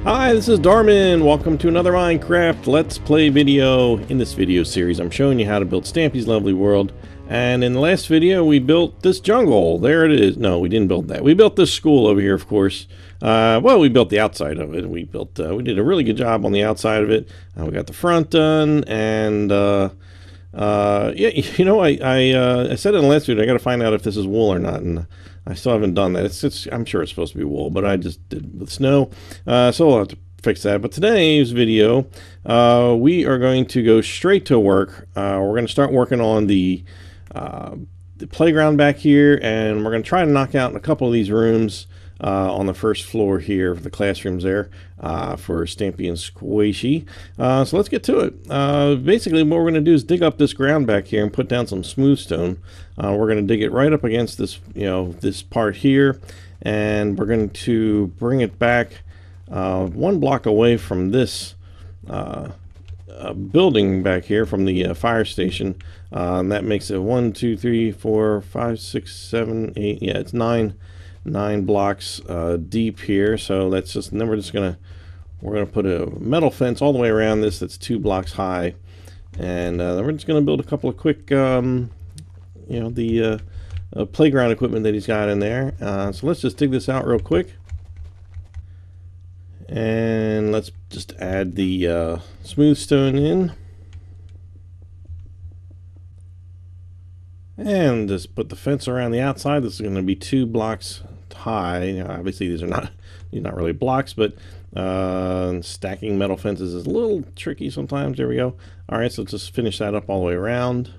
Hi, this is Darman. Welcome to another Minecraft Let's Play video. In this video series, I'm showing you how to build Stampy's Lovely World. And in the last video, we built this jungle. There it is. No, we didn't build that. We built this school over here, of course. Well, we built the outside of it. We did a really good job on the outside of it. We got the front done, and yeah, you know, I said in the last video, I got to find out if this is wool or not, and I still haven't done that. I'm sure it's supposed to be wool, but I just did it with snow, so we'll have to fix that. But today's video, we are going to go straight to work. We're going to start working on the playground back here, and we're going to try to knock out a couple of these rooms on the first floor here, the classrooms there, for Stampy and Squishy. So let's get to it. Basically, what we're going to do is dig up this ground back here and put down some smooth stone. We're going to dig it right up against this, this part here, and we're going to bring it back 1 block away from this building back here, from the fire station. And that makes it 1, 2, 3, 4, 5, 6, 7, 8. Yeah, it's 9 blocks deep here. So that's just, and then we're gonna put a metal fence all the way around this that's 2 blocks high, and then we're just gonna build a couple of quick playground equipment that he's got in there. So let's just dig this out real quick, and let's just add the smooth stone in, and just put the fence around the outside. This is going to be 2 blocks high. Obviously these are not really blocks, but stacking metal fences is a little tricky sometimes. There we go. Alright, so let's just finish that up all the way around.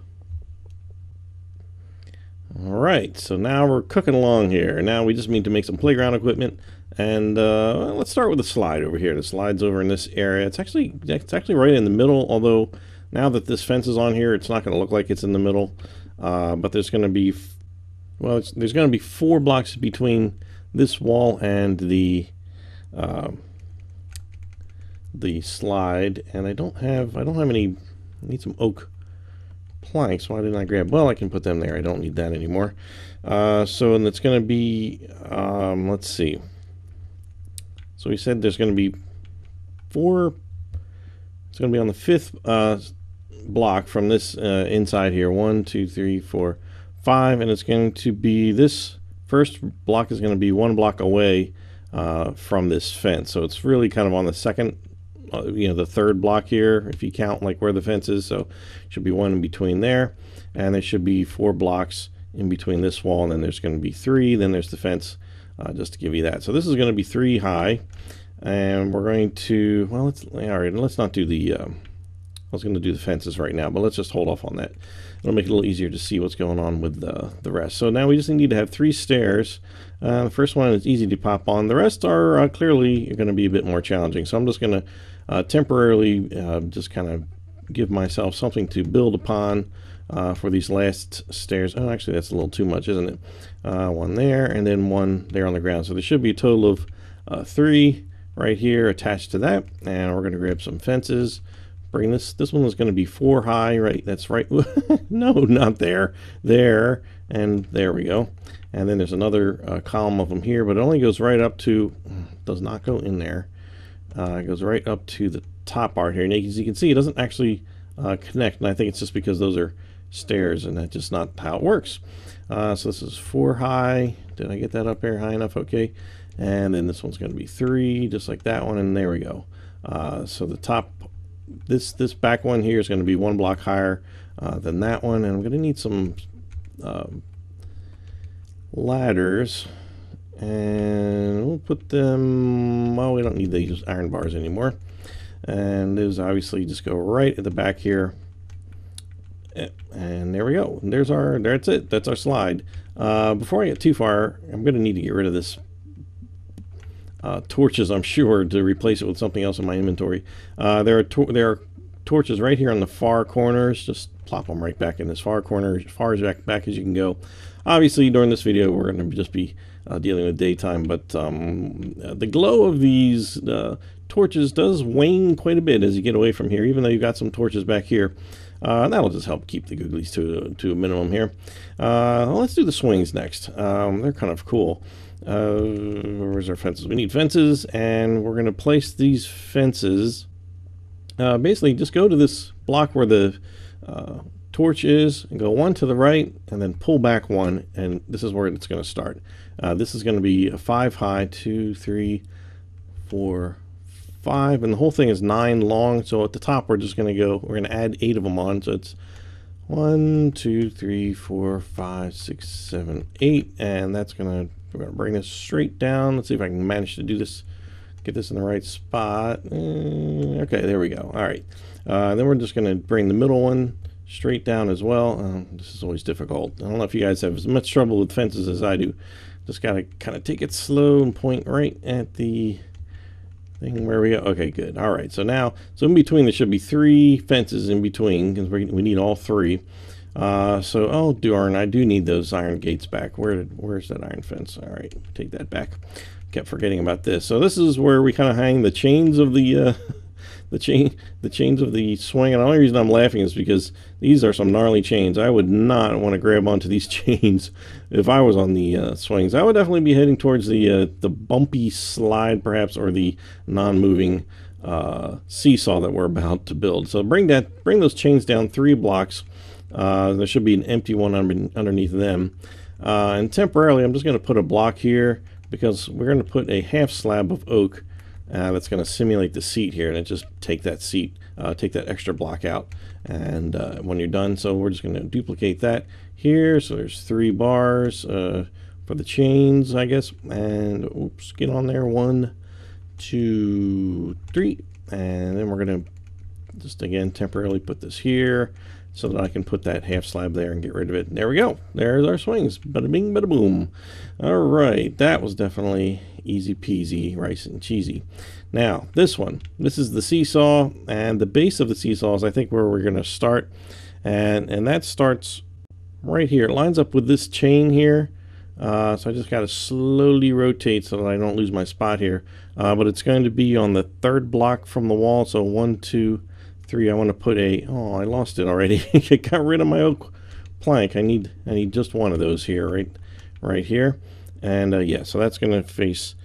Alright, so now we're cooking along here. Now we just need to make some playground equipment, and let's start with the slide over here. The slide's over in this area. It's actually right in the middle, although now that this fence is on here, it's not going to look like it's in the middle. But there's going to be, there's going to be 4 blocks between this wall and the slide, and I don't have any. I need some oak planks. Why didn't I grab? Well, I can put them there. I don't need that anymore. So, and it's going to be, let's see. So we said there's going to be 4. It's going to be on the 5th block from this inside here. 1, 2, 3, 4, 5, and it's going to be, this first block is going to be 1 block away from this fence. So it's really kind of on the second, the 3rd block here, if you count like where the fence is. So should be 1 in between there, and there should be 4 blocks in between this wall, and then there's going to be 3. Then there's the fence, just to give you that. So this is going to be 3 high, and we're going to, well, let's not do the I was going to do the fences right now, but let's just hold off on that. It'll make it a little easier to see what's going on with the rest. So now we just need to have 3 stairs. The first one is easy to pop on. The rest are clearly going to be a bit more challenging. So I'm just going to temporarily just kind of give myself something to build upon for these last stairs. Oh, actually, that's a little too much, isn't it? 1 there, and then 1 there on the ground. So there should be a total of 3 right here attached to that. And we're going to grab some fences. Bring this one is going to be 4 high, right? That's right. No, not there. There, and there we go. And then there's another column of them here, but it only goes right up to, does not go in there. It goes right up to the top part here. And as you can see, it doesn't actually connect, and I think it's just because those are stairs, and that's just not how it works. So this is 4 high. Did I get that up there high enough? Okay. And then this one's going to be 3, just like that one, and there we go. So the top, this back one here is going to be 1 block higher than that one, and I'm going to need some ladders, and we'll put them, well, we don't need these iron bars anymore, and those obviously just go right at the back here, and there we go. And that's it. That's our slide. Before I get too far, I'm going to need to get rid of this torches, I'm sure, to replace it with something else in my inventory. There are torches right here on the far corners. Just plop them right back in this far corner, as far as back as you can go. Obviously, during this video, we're going to just be dealing with daytime, but the glow of these torches does wane quite a bit as you get away from here. Even though you've got some torches back here, That'll just help keep the googlies to a minimum here. Let's do the swings next. They're kind of cool. Where's our fences? We need fences, and we're going to place these fences. Basically, just go to this block where the torch is, and go one to the right, and then pull back one, and this is where it's going to start. This is going to be a 5 high, 2, 3, 4, 5, and the whole thing is 9 long. So at the top, we're just going to go. We're going to add 8 of them on. So it's 1, 2, 3, 4, 5, 6, 7, 8, and that's going to. We're going to bring this straight down. Let's see if I can manage to do this. Get this in the right spot. Okay, there we go. All right. Then we're just going to bring the middle one straight down as well. This is always difficult. I don't know if you guys have as much trouble with fences as I do. Just got to kind of take it slow and point right at the thing where we go. Okay, good. All right. So now, in between, there should be 3 fences in between because we need all 3. Oh darn, I do need those iron gates back. Where's that iron fence? All right, take that back. Kept forgetting about this. So this is where we kind of hang the chains of the chains of the swing. And the only reason I'm laughing is because these are some gnarly chains. I would not want to grab onto these chains if I was on the swings. I would definitely be heading towards the bumpy slide, perhaps, or the non-moving seesaw that we're about to build. So bring those chains down 3 blocks. There should be an empty one underneath them. And temporarily, I'm just going to put a block here because we're going to put a half slab of oak that's going to simulate the seat here, and just take that seat, take that extra block out. And when you're done, so we're just going to duplicate that here. So there's 3 bars for the chains, I guess. And oops, get on there. 1, 2, 3, and then we're going to just again temporarily put this here, so that I can put that half slab there and get rid of it. There we go. There's our swings. Bada bing, bada boom. All right, that was definitely easy peasy, rice and cheesy. Now, this is the seesaw, and the base of the seesaw is, I think, where we're going to start. And that starts right here. It lines up with this chain here. So I just got to slowly rotate so that I don't lose my spot here. But it's going to be on the 3rd block from the wall. So 1, 2, 3. I want to put I lost it already. I got rid of my oak plank. I need just one of those here, right here. And yeah, so that's going to face,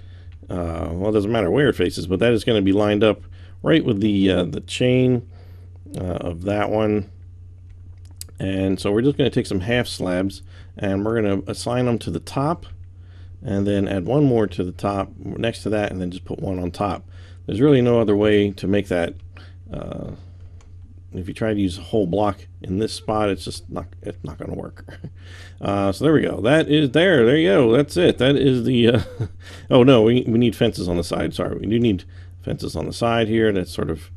well, it doesn't matter where it faces, but that is going to be lined up right with the chain of that one. And so we're just going to take some half slabs, and we're going to assign them to the top, and then add one more to the top next to that, and then just put one on top. There's really no other way to make that. If you try to use a whole block in this spot, it's not going to work. So there we go. That is there you go. That's it. That is the oh no, we need fences on the side. Sorry, we do need fences on the side here. That sort of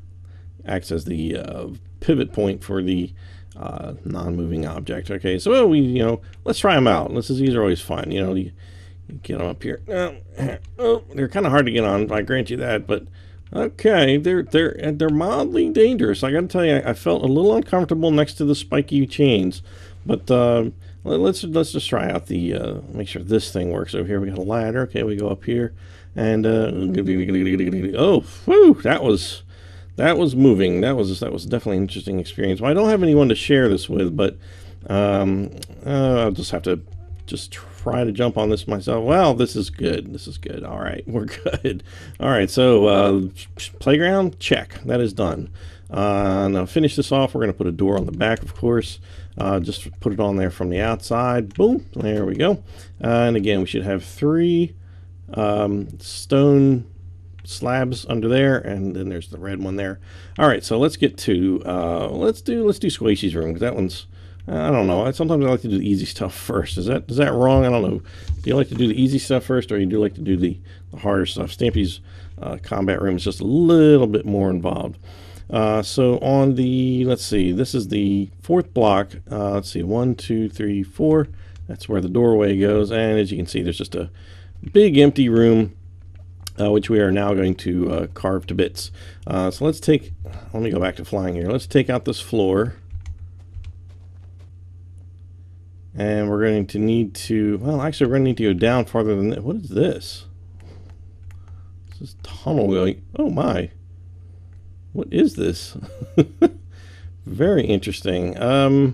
acts as the pivot point for the non-moving object. Okay, so let's try them out. These are always fun. You get them up here. Oh, they're kind of hard to get on, I grant you that, but okay, they're mildly dangerous. I got to tell you, I felt a little uncomfortable next to the spiky chains, but let's just try out the make sure this thing works. Over here we got a ladder. Okay, we go up here, and oh, whew, that was moving. That was definitely an interesting experience. Well, I don't have anyone to share this with, but I'll just have to try to jump on this myself. Well, this is good. This is good. All right, we're good. All right, so playground, check. That is done. Now finish this off. We're going to put a door on the back, of course. Just put it on there from the outside. Boom. There we go. And again, we should have 3 stone slabs under there, and then there's the red one there. All right, so let's get to let's do Squishy's room, because that one's, I don't know. Sometimes I like to do the easy stuff first. Is that wrong? I don't know. Do you like to do the easy stuff first, or you do like to do the harder stuff? Stampy's combat room is just a little bit more involved. So on the, let's see, this is the 4th block. Let's see, 1, 2, 3, 4. That's where the doorway goes. And as you can see, there's just a big empty room, which we are now going to carve to bits. So let me go back to flying here. Let's take out this floor. And we're going to need to, well, actually, we're going to need to go down farther than that. What is this? This is tunnel going. Oh, my. What is this? Very interesting. I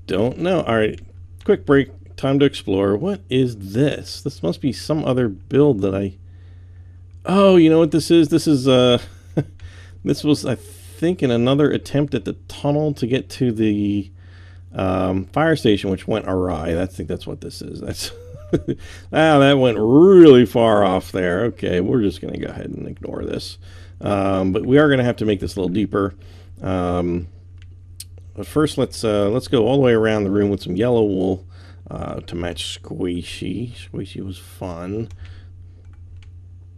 don't know. All right, quick break. Time to explore. What is this? This must be some other build that I... Oh, you know what this is? This is, this was, I think, in another attempt at the tunnel to get to the fire station, which went awry. I think that's what this is. That's... that went really far off there. Okay, we're just going to go ahead and ignore this. But we are going to have to make this a little deeper. But first, let's go all the way around the room with some yellow wool to match Squishy. Squishy was fun.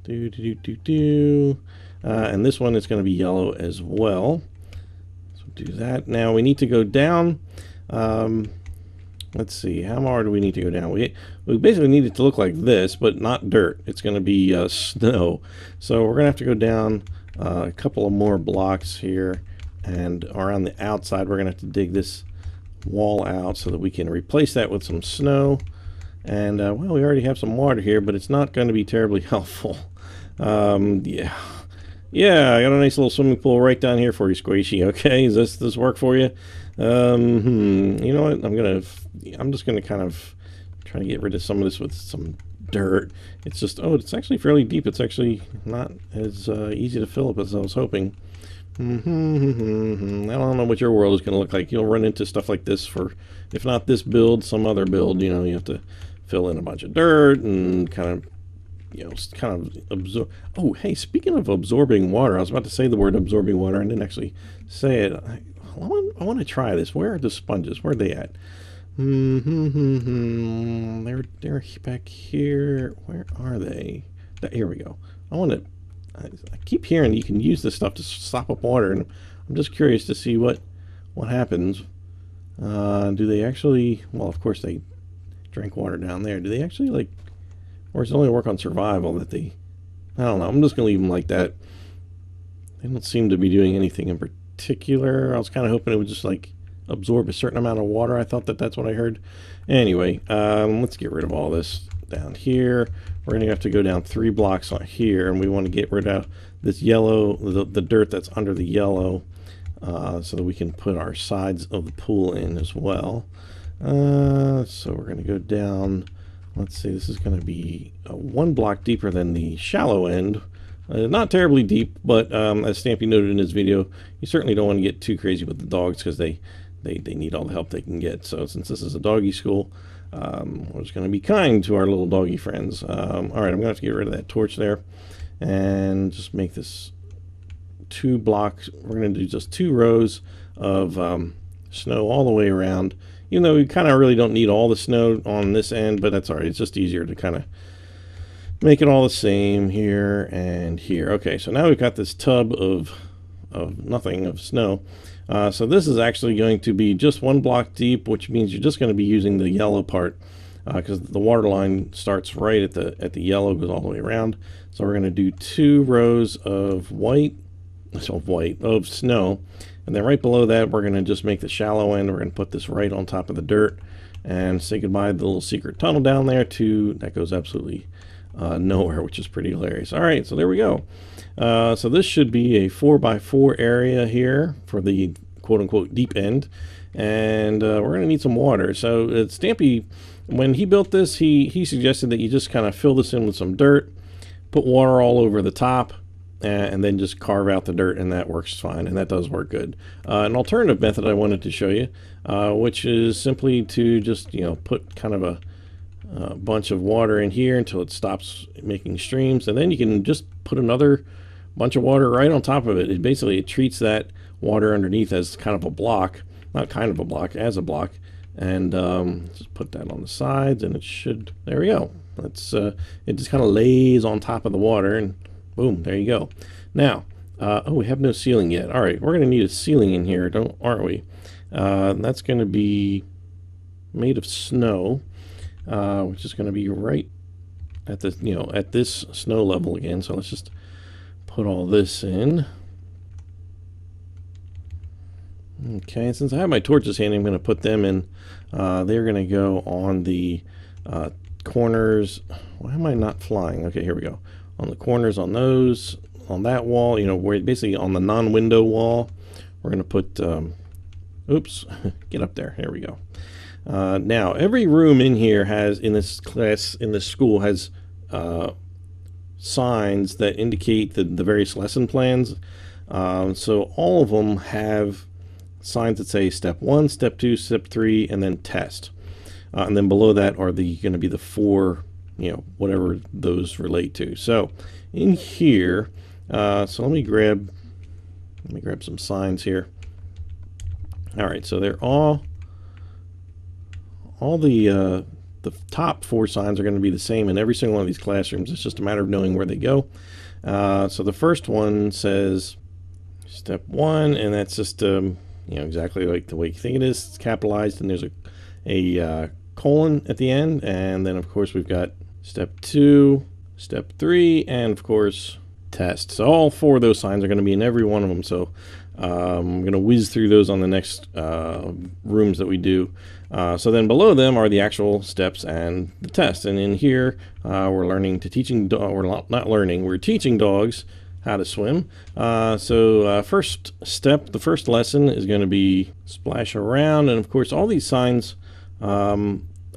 And this one is going to be yellow as well. So do that. Now we need to go down. Let's see, how far do we need to go down? We basically need it to look like this, but not dirt. It's going to be snow. So we're going to have to go down a couple of more blocks here, and around the outside we're going to have to dig this wall out so that we can replace that with some snow. And well, we already have some water here, but it's not going to be terribly helpful. Yeah, I got a nice little swimming pool right down here for you, Squishy. Okay, does this work for you? You know what? I'm just gonna kind of try to get rid of some of this with some dirt. It's just, oh, it's actually fairly deep. It's actually not as easy to fill up as I was hoping. I don't know what your world is going to look like. You'll run into stuff like this for, if not this build, some other build. You know, you have to fill in a bunch of dirt and kind of, you know, kind of absorb. Oh, hey, speaking of absorbing water, I was about to say the word absorbing water and didn't actually say it. I want to try this. Where are the sponges? Where are they at? They're back here. Where are they? Here we go. I keep hearing you can use this stuff to sop up water, and I'm just curious to see what happens. Do they actually? Well, of course they drink water down there. Do they actually, like, or does it only work on survival that they? I don't know. I'm just gonna leave them like that. They don't seem to be doing anything in particular. I was kind of hoping it would just like absorb a certain amount of water. I thought that's what I heard. Anyway, let's get rid of all this down here. We're going to have to go down 3 blocks on here, and we want to get rid of this yellow, the dirt that's under the yellow, so that we can put our sides of the pool in as well. So we're going to go down, let's see, this is going to be 1 block deeper than the shallow end. Not terribly deep, but as Stampy noted in his video, you certainly don't want to get too crazy with the dogs because they need all the help they can get. So since this is a doggy school, we're just going to be kind to our little doggy friends. All right, I'm going to have to get rid of that torch there and just make this 2 blocks. We're going to do just 2 rows of snow all the way around, even though we kind of really don't need all the snow on this end, but that's all right. It's just easier to kind of make it all the same here and here. Okay, so now we've got this tub of nothing, of snow. So this is actually going to be just 1 block deep, which means you're just going to be using the yellow part because the water line starts right at the yellow, goes all the way around. So we're going to do 2 rows of snow, and then right below that we're going to just make the shallow end. We're going to put this right on top of the dirt and say goodbye to the little secret tunnel down there that goes absolutely nowhere, which is pretty hilarious. All right, so there we go. So this should be a 4x4 area here for the quote-unquote deep end, and we're going to need some water. So Stampy, when he built this, he suggested that you just kind of fill this in with some dirt, put water all over the top, and then just carve out the dirt, and that works fine, and that does work good. An alternative method I wanted to show you, which is simply to just, you know, put kind of a bunch of water in here until it stops making streams, and then you can just put another bunch of water right on top of it. It treats that water underneath as kind of a block, not kind of a block, as a block, and just put that on the sides, and it should, there we go. It just kind of lays on top of the water, and boom, there you go. Now, oh, we have no ceiling yet. All right, we're going to need a ceiling in here, aren't we? That's going to be made of snow, which is going to be right at the, you know, at this snow level again. So let's just put all this in. Okay, since I have my torches handy, I'm going to put them in. They're going to go on the corners. Why am I not flying? Okay, here we go. On the corners, on those, on that wall, you know, where basically on the non-window wall. we're going to put, oops, get up there. There we go. Now, every room in here has, in this class, in this school, has signs that indicate the various lesson plans. So all of them have signs that say step 1, step 2, step 3, and then test. And then below that are going to be the 4, whatever those relate to. So in here, so let me grab some signs here. All right, so they're all the top 4 signs are going to be the same in every single one of these classrooms. It's just a matter of knowing where they go. So the first one says step 1, and that's just exactly like the way you think it is. It's capitalized, and there's a colon at the end, and then of course we've got step 2, step 3, and of course test. So all 4 of those signs are going to be in every one of them. So I'm going to whiz through those on the next rooms that we do. So then below them are the actual steps and the test. And in here, we're teaching dogs how to swim. So first step, the first lesson is going to be splash around. And of course, all these signs are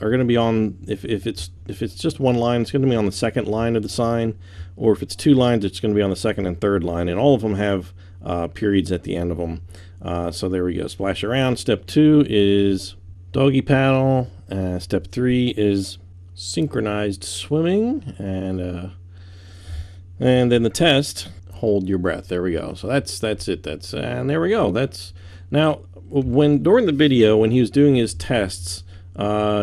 going to be on, if it's just one line, it's going to be on the second line of the sign. Or if it's 2 lines, it's going to be on the second and third line. And all of them have periods at the end of them. So there we go. Splash around. Step 2 is doggy paddle. Step 3 is synchronized swimming. And then the test, hold your breath. There we go. So that's it. And there we go. Now during the video when he was doing his tests,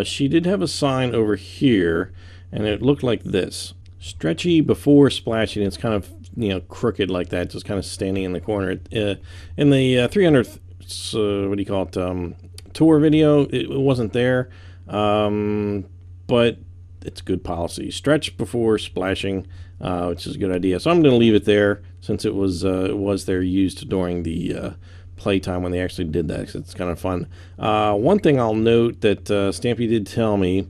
she did have a sign over here, and it looked like this: stretchy before splashing. It's kind of crooked like that, just kind of standing in the corner. In the 300th tour video, it wasn't there, but it's good policy. Stretch before splashing, which is a good idea. So I'm going to leave it there since it was there used during the playtime when they actually did that, 'cause it's kind of fun. One thing I'll note that Stampy did tell me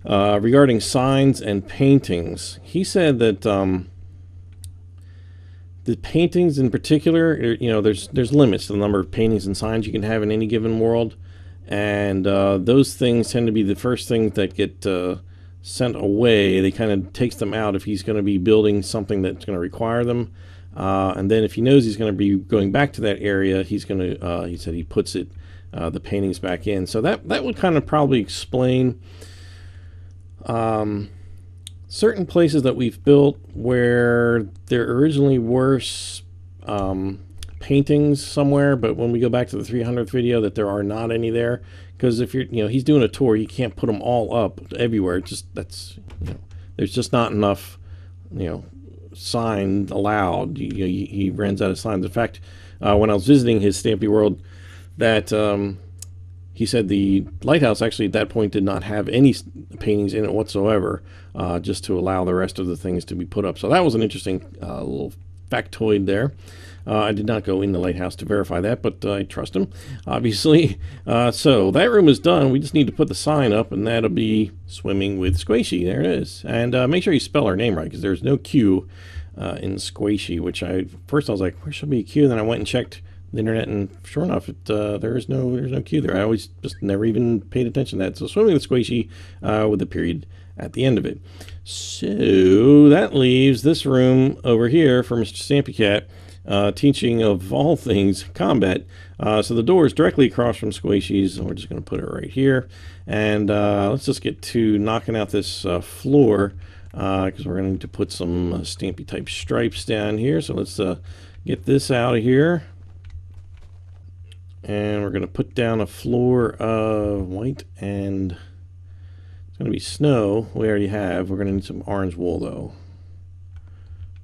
regarding signs and paintings. He said that the paintings in particular, there's limits to the number of paintings and signs you can have in any given world, and those things tend to be the first things that get sent away. They kind of takes them out if he's going to be building something that's going to require them. And then if he knows he's going to be going back to that area, he's going to, he said he puts the paintings back in. So that would kind of probably explain certain places that we've built where there originally were paintings somewhere, but when we go back to the 300th video, that there are not any there. Because if he's doing a tour, you can't put them all up everywhere. There's just not enough, sign allowed. He runs out of signs. In fact, when I was visiting his Stampy World, that he said the lighthouse actually at that point did not have any paintings in it whatsoever, just to allow the rest of the things to be put up. So that was an interesting little factoid there. I did not go in the lighthouse to verify that, but I trust him, obviously. So that room is done. We just need to put the sign up, and that'll be Swimming with Squishy. There it is. And make sure you spell her name right, because there's no Q in Squishy, which first I was like, where should be a Q? Then I went and checked the internet, and sure enough, there's no Q there. I always just never even paid attention to that. So Swimming with Squishy with a period at the end of it. So that leaves this room over here for Mr. Stampy Cat, teaching of all things combat. So the door is directly across from Squishy's, and we're just going to put it right here. And let's just get to knocking out this floor, because we're going to need to put some Stampy type stripes down here. So let's get this out of here. And we're going to put down a floor of white, and it's going to be snow. We already have. We're going to need some orange wool, though.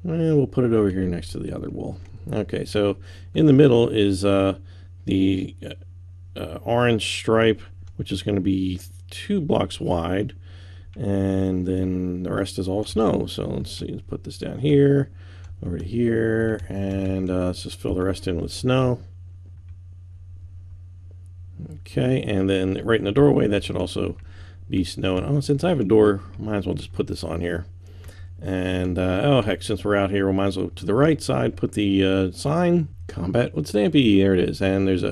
And we'll put it over here next to the other wool. Okay, so in the middle is the orange stripe, which is going to be 2 blocks wide, and then the rest is all snow. So let's see, let's put this down here, over to here, and let's just fill the rest in with snow. Okay, and then right in the doorway, that should also be snow. And since I have a door, might as well just put this on here. And oh heck, since we're out here, we might as well to the right side put the sign. Combat with Stampy. There it is. And there's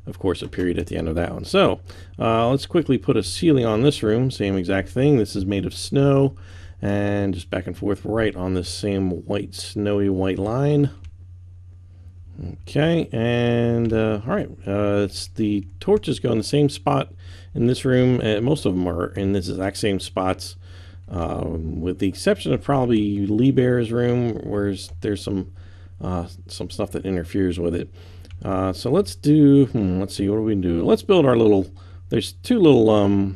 of course, a period at the end of that one. So let's quickly put a ceiling on this room. Same exact thing. This is made of snow, and just back and forth right on this same white, snowy white line. Okay, and all right, it's the torches go in the same spot in this room. Most of them are in this exact same spots, with the exception of probably Lee Bear's room, where there's some stuff that interferes with it. So let's do, let's see, what do we do? Let's build our little, there's two little, I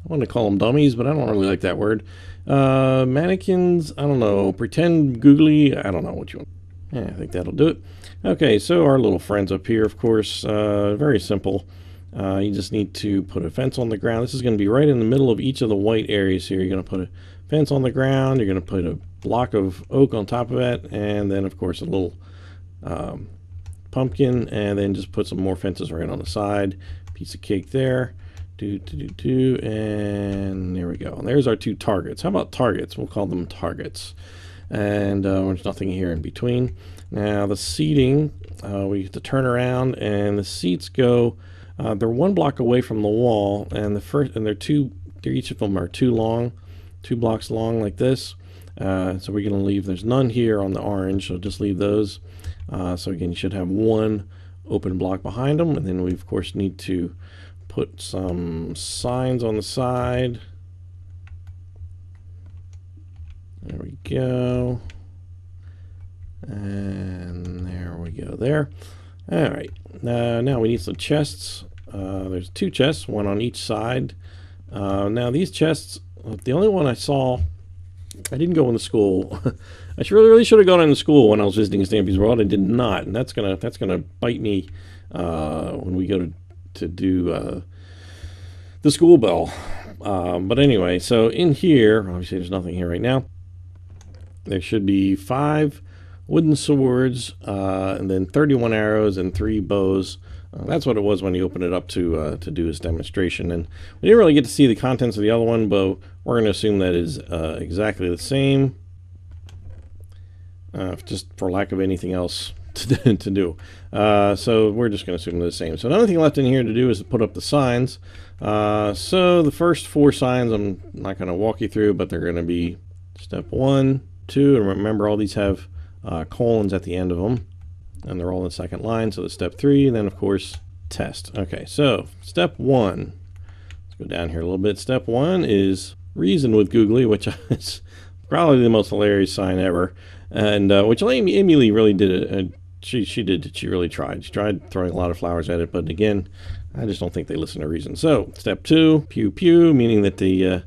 want to call them dummies, but I don't really like that word. Mannequins, I don't know, pretend googly, I don't know what you want. Yeah, I think that'll do it. Okay, so our little friends up here, of course, very simple. You just need to put a fence on the ground. This is going to be right in the middle of each of the white areas here. You're going to put a fence on the ground. You're going to put a block of oak on top of it, and then, of course, a little pumpkin, and then just put some more fences right on the side. Piece of cake there. And there we go. And there's our two targets. How about targets? We'll call them targets. And there's nothing here in between. Now the seating, we have to turn around, and the seats go. They're one block away from the wall, and each of them are two blocks long like this. So we're going to leave. There's none here on the orange, so just leave those. So again, you should have one open block behind them, and then we of course need to put some signs on the side. There we go. And there we go there. All right. Now we need some chests. There's two chests, one on each side. Now these chests, the only one I saw, I didn't go into school. I really should have gone into school when I was visiting Stampy's World. I did not, and that's gonna bite me when we go to do the school bell. But anyway, so in here, obviously there's nothing here right now. There should be 5 wooden swords, and then 31 arrows and 3 bows. That's what it was when you opened it up to do his demonstration. And we didn't really get to see the contents of the other one, but we're going to assume that is exactly the same, just for lack of anything else to do. So we're just going to assume they're the same. So another thing left in here to do is to put up the signs. So the first 4 signs I'm not going to walk you through, but they're going to be step 1, 2, and remember all these have colons at the end of them, and they're all in the second line. So the step 3, and then of course test. Okay, so step 1, let's go down here a little bit. Step 1 is reason with Googly, which is probably the most hilarious sign ever, and which Amy Lee really did it. She really tried. She tried throwing a lot of flowers at it, but again, I just don't think they listen to reason. So step 2, pew pew, meaning that they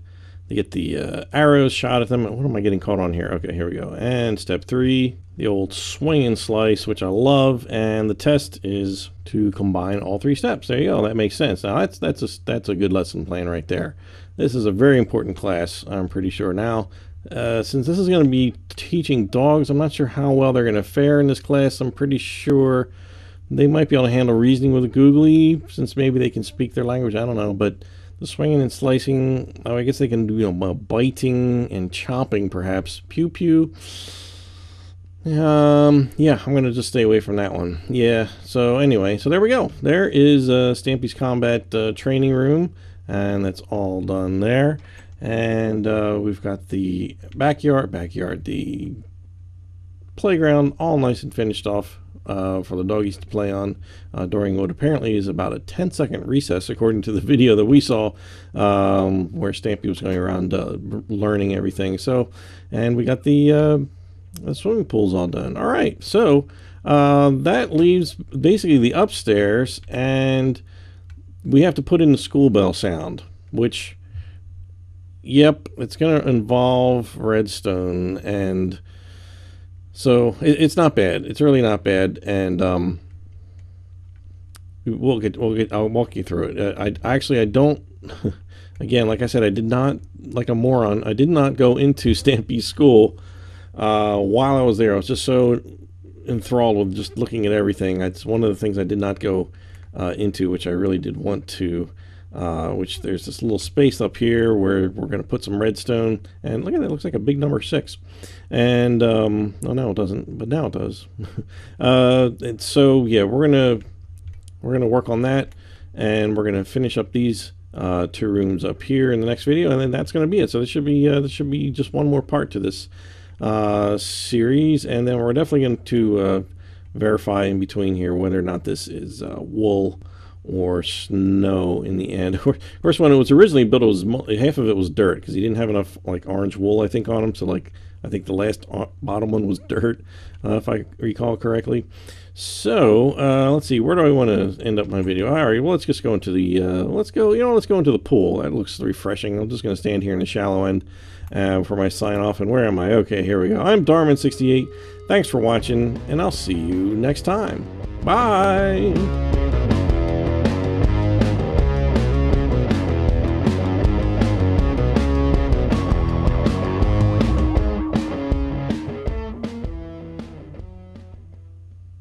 get the arrows shot at them. What am I getting caught on here? Okay, here we go. And step 3, the old swing and slice, which I love. And the test is to combine all 3 steps. There you go. That makes sense. Now that's a good lesson plan right there. This is a very important class, I'm pretty sure. Now, since this is going to be teaching dogs, I'm not sure how well they're going to fare in this class. I'm pretty sure they might be able to handle reasoning with a Googly, since maybe they can speak their language. I don't know, but the swinging and slicing, I guess they can do, biting and chopping perhaps. Pew pew. Yeah, I'm going to just stay away from that one. Yeah, so anyway, so there we go. There is Stampy's Combat training room, and that's all done there. And we've got the backyard, the playground, all nice and finished off for the doggies to play on during what apparently is about a 10-second recess, according to the video that we saw, where Stampy was going around learning everything. So, and we got the swimming pool's all done. All right, so that leaves basically the upstairs, and we have to put in the school bell sound, which, yep, it's going to involve redstone, and so it's not bad. It's really not bad, and I'll walk you through it. I don't. Again, like I said, I did not, like a moron, I did not go into Stampy's school while I was there. I was just so enthralled with just looking at everything. It's one of the things I did not go into, which I really did want to. which there's this little space up here where we're going to put some redstone. And look at that, it looks like a big number 6. And oh, no, it doesn't, but now it does. And so yeah, we're gonna work on that, and we're gonna finish up these 2 rooms up here in the next video, and then that's gonna be it. So this should be just one more part to this series, and then we're definitely going to verify in between here whether or not this is wool or snow in the end. Of course, when it was originally built, it was half of it was dirt because he didn't have enough like orange wool, I think, on him. So like I think the last bottom one was dirt, if I recall correctly. So let's see, where do I want to end up my video? All right, well, let's just go into the let's go into the pool. That looks refreshing. I'm just going to stand here in the shallow end for my sign off. And where am I? Okay, here we go. I'm Darman68. Thanks for watching, and I'll see you next time. Bye.